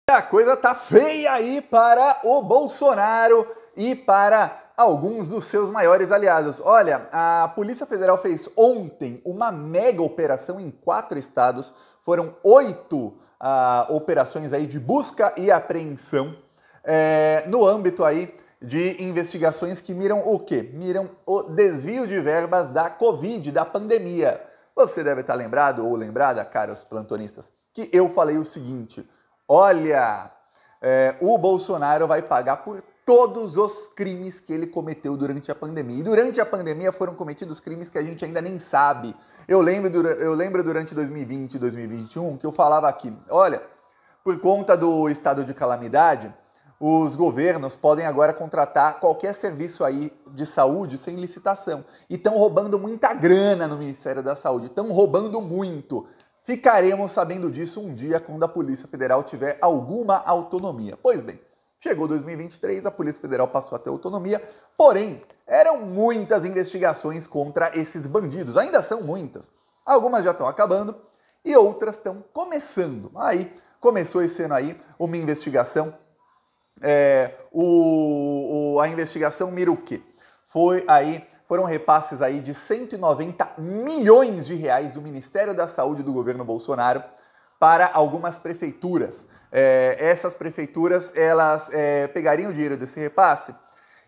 A coisa tá feia aí para o Bolsonaro e para alguns dos seus maiores aliados. Olha, a Polícia Federal fez ontem uma mega operação em 4 estados. Foram 8 operações aí de busca e apreensão no âmbito aí de investigações que miram o quê? Miram o desvio de verbas da Covid, da pandemia. Você deve estar lembrado ou lembrada, caros plantonistas, que eu falei o seguinte: olha, o Bolsonaro vai pagar por todos os crimes que ele cometeu durante a pandemia. E durante a pandemia foram cometidos crimes que a gente ainda nem sabe. Eu lembro durante 2020 e 2021 que eu falava aqui, olha, por conta do estado de calamidade, os governos podem agora contratar qualquer serviço aí de saúde sem licitação. E estão roubando muita grana no Ministério da Saúde, estão roubando muito. Ficaremos sabendo disso um dia quando a Polícia Federal tiver alguma autonomia. Pois bem, chegou 2023, a Polícia Federal passou a ter autonomia, porém, eram muitas investigações contra esses bandidos. Ainda são muitas. Algumas já estão acabando e outras estão começando. Aí, começou esse ano aí uma investigação. A investigação mira o quê? Foram repasses aí de 190 milhões de reais do Ministério da Saúde do governo Bolsonaro para algumas prefeituras. Essas prefeituras, elas pegariam o dinheiro desse repasse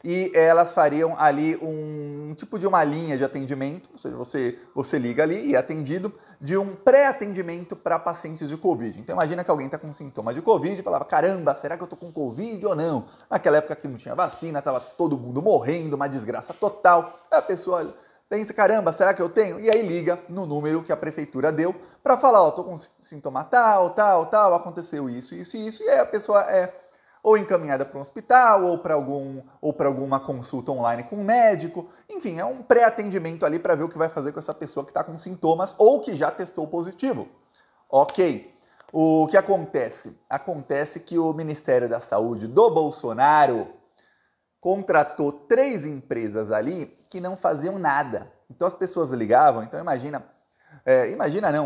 e elas fariam ali um tipo de uma linha de atendimento, ou seja, você liga ali e é atendido, de um pré-atendimento para pacientes de Covid. Então imagina que alguém está com sintoma de Covid e falava, caramba, será que eu estou com Covid ou não? Naquela época que não tinha vacina, estava todo mundo morrendo, uma desgraça total. Aí a pessoa pensa, caramba, será que eu tenho? E aí liga no número que a prefeitura deu para falar, ó, tô com sintoma tal, aconteceu isso, e aí a pessoa é ou encaminhada para um hospital, ou para alguma consulta online com um médico. Enfim, é um pré-atendimento ali para ver o que vai fazer com essa pessoa que está com sintomas ou que já testou positivo. Ok. O que acontece? Acontece que o Ministério da Saúde do Bolsonaro contratou 3 empresas ali que não faziam nada. Então as pessoas ligavam, então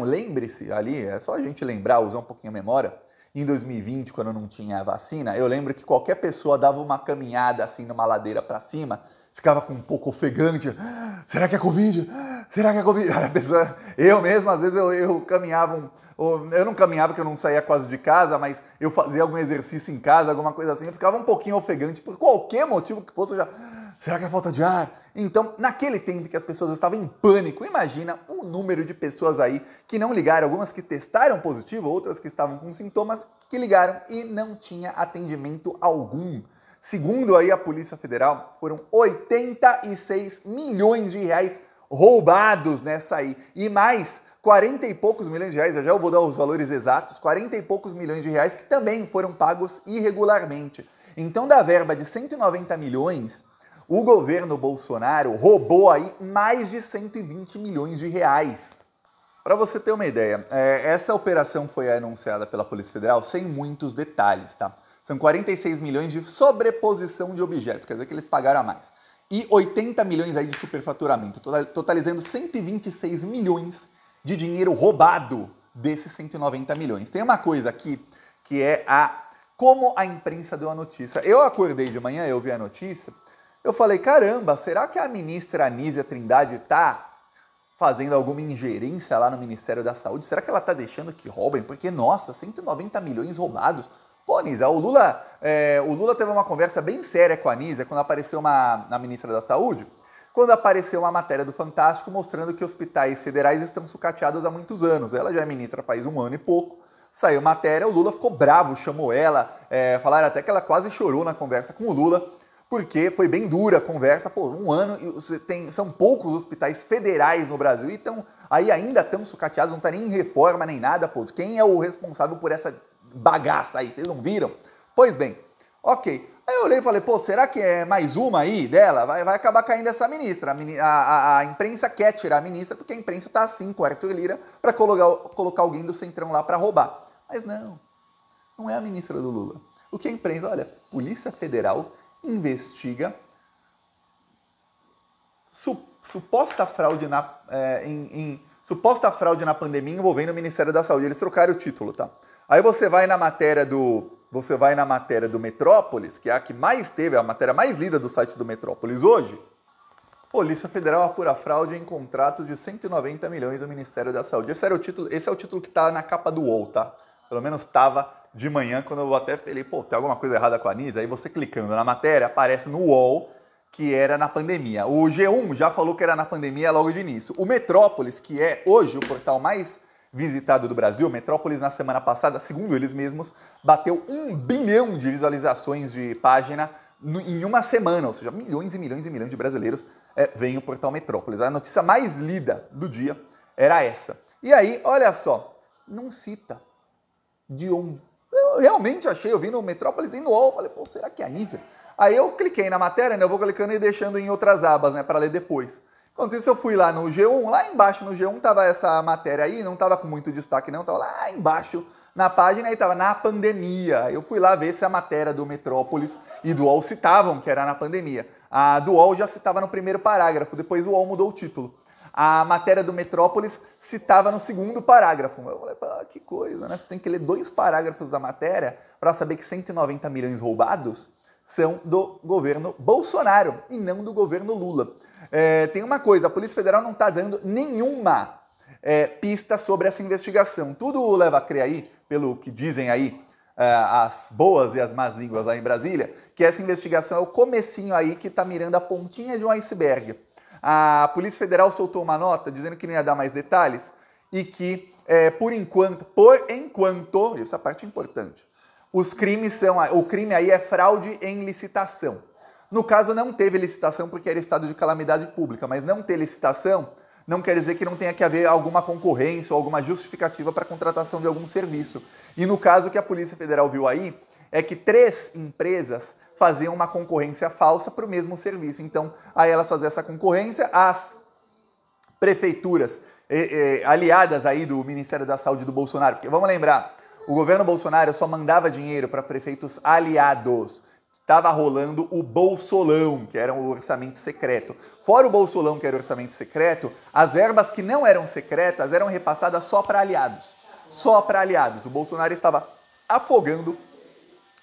lembre-se ali, é só a gente lembrar, usar um pouquinho a memória. Em 2020, quando não tinha vacina, eu lembro que qualquer pessoa dava uma caminhada assim numa ladeira para cima, ficava com um pouco ofegante. Será que é Covid? Será que é Covid? A pessoa, eu mesmo, às vezes eu caminhava, eu não caminhava porque eu não saía quase de casa, mas eu fazia algum exercício em casa, alguma coisa assim, eu ficava um pouquinho ofegante por qualquer motivo que fosse. Será que é falta de ar? Então, naquele tempo que as pessoas estavam em pânico, imagina o número de pessoas aí que não ligaram, algumas que testaram positivo, outras que estavam com sintomas, que ligaram e não tinha atendimento algum. Segundo aí a Polícia Federal, foram 86 milhões de reais roubados nessa aí. E mais 40 e poucos milhões de reais, já eu vou dar os valores exatos, 40 e poucos milhões de reais que também foram pagos irregularmente. Então, da verba de 190 milhões... o governo Bolsonaro roubou aí mais de 120 milhões de reais. Para você ter uma ideia, essa operação foi anunciada pela Polícia Federal sem muitos detalhes, tá? São 46 milhões de sobreposição de objetos, quer dizer que eles pagaram a mais. E 80 milhões aí de superfaturamento, totalizando 126 milhões de dinheiro roubado desses 190 milhões. Tem uma coisa aqui que é como a imprensa deu a notícia. Eu acordei de manhã, eu vi a notícia, eu falei, caramba, será que a ministra Anísia Trindade está fazendo alguma ingerência lá no Ministério da Saúde? Será que ela está deixando que roubem? Porque, nossa, 190 milhões roubados. Pô, Anísia, o Lula teve uma conversa bem séria com a Anísia quando apareceu na ministra da Saúde, quando apareceu uma matéria do Fantástico mostrando que hospitais federais estão sucateados há muitos anos. Ela já é ministra faz 1 ano e pouco. Saiu matéria, o Lula ficou bravo, chamou ela, falaram até que ela quase chorou na conversa com o Lula, porque foi bem dura a conversa, 1 ano, e são poucos hospitais federais no Brasil e ainda estão sucateados, não está nem em reforma nem nada, quem é o responsável por essa bagaça aí, vocês não viram? Pois bem, ok. Aí eu olhei e falei, será que é mais uma aí dela? Vai acabar caindo essa ministra. A imprensa quer tirar a ministra porque a imprensa está assim com o Arthur Lira para colocar alguém do Centrão lá para roubar. Mas não é a ministra do Lula. O que a imprensa, olha, Polícia Federal investiga suposta fraude na pandemia envolvendo o Ministério da Saúde. Eles trocaram o título, tá? Aí você vai na matéria do você vai na matéria do Metrópolis, que é a que mais teve, a matéria mais lida do site do Metrópolis hoje, Polícia Federal apura fraude em contrato de 190 milhões do Ministério da Saúde. Esse é o título que está na capa do UOL, tá? Pelo menos estava de manhã, quando eu até falei, pô, tem alguma coisa errada com a Anísia? Aí você clicando na matéria, aparece no UOL que era na pandemia. O G1 já falou que era na pandemia logo de início. O Metrópolis, que é hoje o portal mais visitado do Brasil, Metrópolis na semana passada, segundo eles mesmos, bateu 1 bilhão de visualizações de página em uma semana, ou seja, milhões e milhões e milhões de brasileiros veem o portal Metrópolis. A notícia mais lida do dia era essa. E aí, olha só, não cita de onde. Eu realmente achei, eu vi no Metrópolis e no UOL, falei, pô, será que é a Anísia? Aí eu cliquei na matéria, né, eu vou clicando e deixando em outras abas, né, para ler depois. Enquanto isso eu fui lá no G1, lá embaixo no G1 tava essa matéria aí, não tava com muito destaque não, tava lá embaixo na página e tava na pandemia. Eu fui lá ver se a matéria do Metrópolis e do UOL citavam que era na pandemia. A do UOL já citava no primeiro parágrafo, depois o UOL mudou o título. A matéria do Metrópolis citava no segundo parágrafo. Eu falei, pá, que coisa, né? Você tem que ler 2 parágrafos da matéria para saber que 190 milhões roubados são do governo Bolsonaro e não do governo Lula. Tem uma coisa, a Polícia Federal não está dando nenhuma pista sobre essa investigação. Tudo leva a crer aí, pelo que dizem aí as boas e as más línguas lá em Brasília, que essa investigação é o comecinho aí que está mirando a pontinha de um iceberg. A Polícia Federal soltou uma nota dizendo que não ia dar mais detalhes e que, por enquanto, essa parte é importante, o crime aí é fraude em licitação. No caso, não teve licitação porque era estado de calamidade pública, mas não ter licitação não quer dizer que não tenha que haver alguma concorrência ou alguma justificativa para a contratação de algum serviço. E no caso que a Polícia Federal viu aí, é que 3 empresas faziam uma concorrência falsa para o mesmo serviço. Então, aí elas faziam essa concorrência, as prefeituras aliadas aí do Ministério da Saúde do Bolsonaro, porque vamos lembrar, o governo Bolsonaro só mandava dinheiro para prefeitos aliados. Estava rolando o Bolsolão, que era o orçamento secreto. Fora o Bolsolão, que era o orçamento secreto, as verbas que não eram secretas eram repassadas só para aliados. Só para aliados. O Bolsonaro estava afogando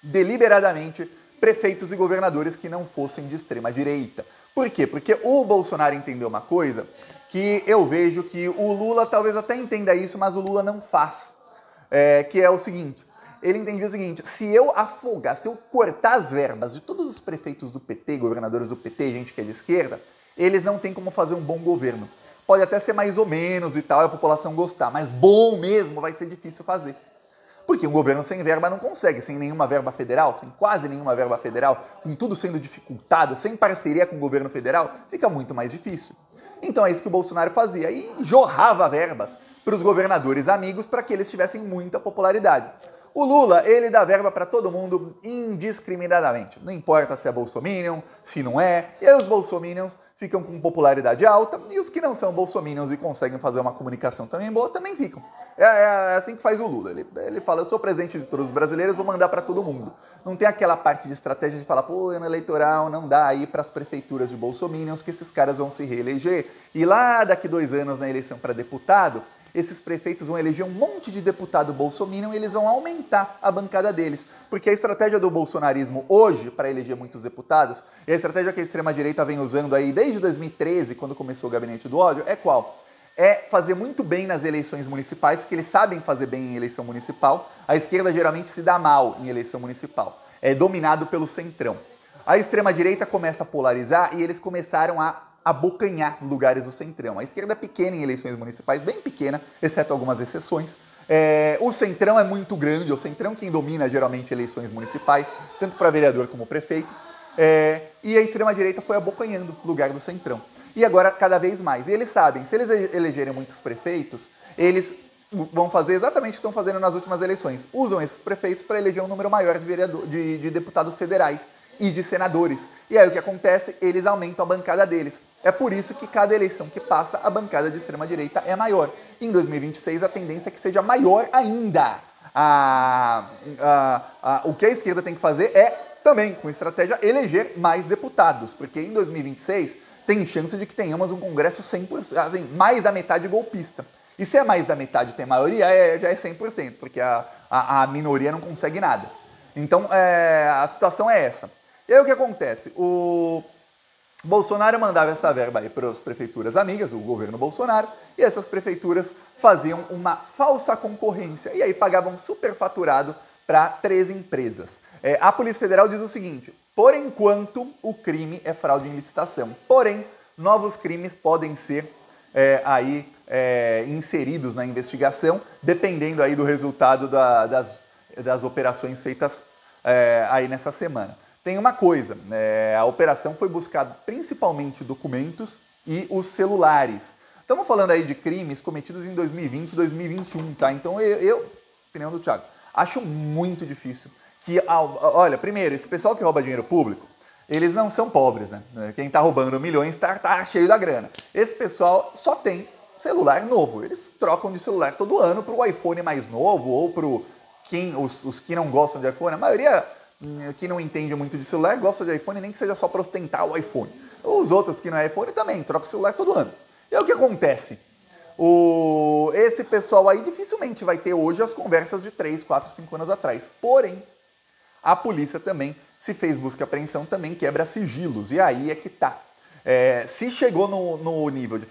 deliberadamente prefeitos e governadores que não fossem de extrema direita. Por quê? Porque o Bolsonaro entendeu uma coisa que eu vejo que o Lula talvez até entenda isso, mas o Lula não faz. Que é o seguinte, ele entendia o seguinte, se eu afogar, se eu cortar as verbas de todos os prefeitos do PT, governadores do PT, gente que é de esquerda, eles não têm como fazer um bom governo. Pode até ser mais ou menos e tal, a população gostar, mas bom mesmo vai ser difícil fazer. Porque um governo sem verba não consegue, sem nenhuma verba federal, sem quase nenhuma verba federal, com tudo sendo dificultado, sem parceria com o governo federal, fica muito mais difícil. Então é isso que o Bolsonaro fazia, e jorrava verbas para os governadores amigos para que eles tivessem muita popularidade. O Lula, ele dá verba para todo mundo indiscriminadamente. Não importa se é bolsominion, se não é. E aí os bolsominions ficam com popularidade alta e os que não são bolsominions e conseguem fazer uma comunicação também boa, também ficam. É assim que faz o Lula. Ele fala, eu sou presidente de todos os brasileiros, vou mandar para todo mundo. Não tem aquela parte de estratégia de falar, pô, ano eleitoral não dá aí para as prefeituras de bolsominions que esses caras vão se reeleger. E lá daqui 2 anos na eleição para deputado, esses prefeitos vão eleger um monte de deputado bolsominion e eles vão aumentar a bancada deles. Porque a estratégia do bolsonarismo hoje, para eleger muitos deputados, e a estratégia que a extrema-direita vem usando aí desde 2013, quando começou o Gabinete do Ódio, é qual? É fazer muito bem nas eleições municipais, porque eles sabem fazer bem em eleição municipal. A esquerda geralmente se dá mal em eleição municipal. É dominado pelo centrão. A extrema-direita começa a polarizar e eles começaram a abocanhar lugares do centrão. A esquerda é pequena em eleições municipais, bem pequena, exceto algumas exceções. O centrão é muito grande, o centrão quem domina geralmente eleições municipais, tanto para vereador como prefeito. E a extrema-direita foi abocanhando o lugar do centrão. E agora cada vez mais. E eles sabem, se eles elegerem muitos prefeitos, eles vão fazer exatamente o que estão fazendo nas últimas eleições. Usam esses prefeitos para eleger um número maior de deputados federais e de senadores. E aí o que acontece? Eles aumentam a bancada deles. É por isso que cada eleição que passa, a bancada de extrema-direita é maior. Em 2026, a tendência é que seja maior ainda. O que a esquerda tem que fazer é, também, com estratégia, eleger mais deputados. Porque em 2026, tem chance de que tenhamos um Congresso 100%, assim, mais da metade golpista. E se é mais da metade tem maioria, já é 100%, porque a minoria não consegue nada. Então, a situação é essa. E aí o que acontece? O Bolsonaro mandava essa verba aí para as prefeituras amigas, o governo Bolsonaro, e essas prefeituras faziam uma falsa concorrência e aí pagavam superfaturado para 3 empresas. A Polícia Federal diz o seguinte: por enquanto o crime é fraude em licitação, porém novos crimes podem ser inseridos na investigação, dependendo aí do resultado das operações feitas aí nessa semana. Tem uma coisa, a operação foi buscar principalmente documentos e os celulares. Estamos falando aí de crimes cometidos em 2020 e 2021, tá? Então opinião do Thiago, acho muito difícil que, olha, primeiro, esse pessoal que rouba dinheiro público, eles não são pobres, né? Quem tá roubando milhões tá cheio da grana. Esse pessoal só tem celular novo, eles trocam de celular todo ano pro iPhone mais novo ou pro os que não gostam de iPhone, a maioria que não entende muito de celular gosta de iPhone, nem que seja só para ostentar o iPhone. Os outros que não é iPhone também trocam o celular todo ano. E aí o que acontece? Esse pessoal aí dificilmente vai ter hoje as conversas de 3, 4, 5 anos atrás. Porém, a polícia também, se fez busca e apreensão, também quebra sigilos. E aí é que tá. Se chegou no nível de